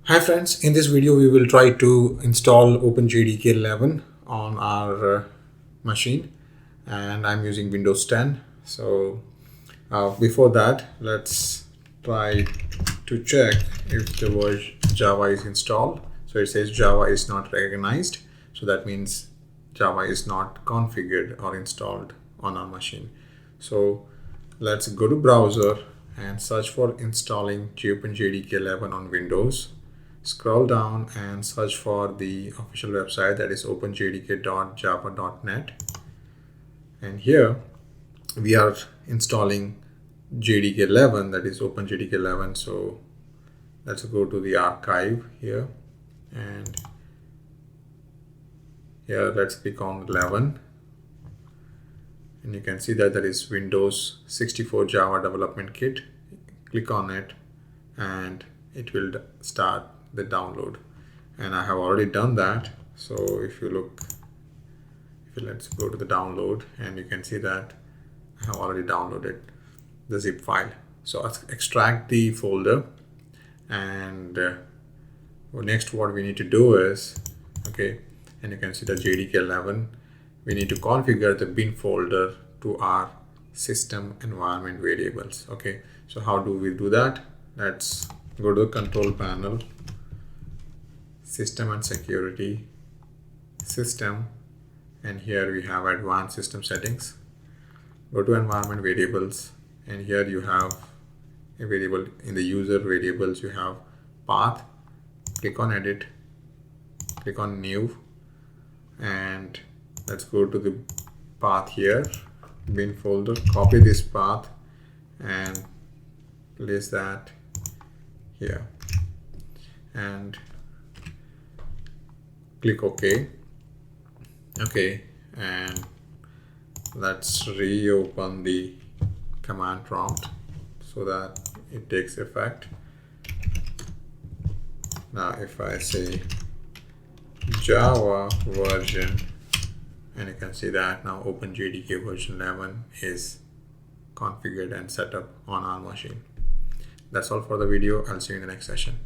Hi friends, in this video we will try to install OpenJDK 11 on our machine, and I'm using Windows 10. So before that, let's try to check if the word Java is installed. So it says Java is not recognized. So that means Java is not configured or installed on our machine. So let's go to browser and search for installing OpenJDK 11 on Windows. Scroll down and search for the official website, that is openjdk.java.net, and here we are installing JDK 11, that is OpenJDK 11. So let's go to the archive here, and here let's click on 11, and you can see that there is Windows 64 Java Development Kit. Click on it and it will start the download, and I have already done that. So if you let's go to the download, and you can see that I have already downloaded the zip file. So let's extract the folder, and next what we need to do is, and you can see the JDK 11, we need to configure the bin folder to our system environment variables. So how do we do that? Let's go to the control panel, system and security, system, and here we have advanced system settings. Go to environment variables, and here you have a variable. In the user variables you have path. Click on edit, click on new, and let's go to the path here, bin folder. Copy this path and place that here, and click OK. And let's reopen the command prompt so that it takes effect. Now if I say Java version, and you can see that now OpenJDK version 11 is configured and set up on our machine. That's all for the video. I'll see you in the next session.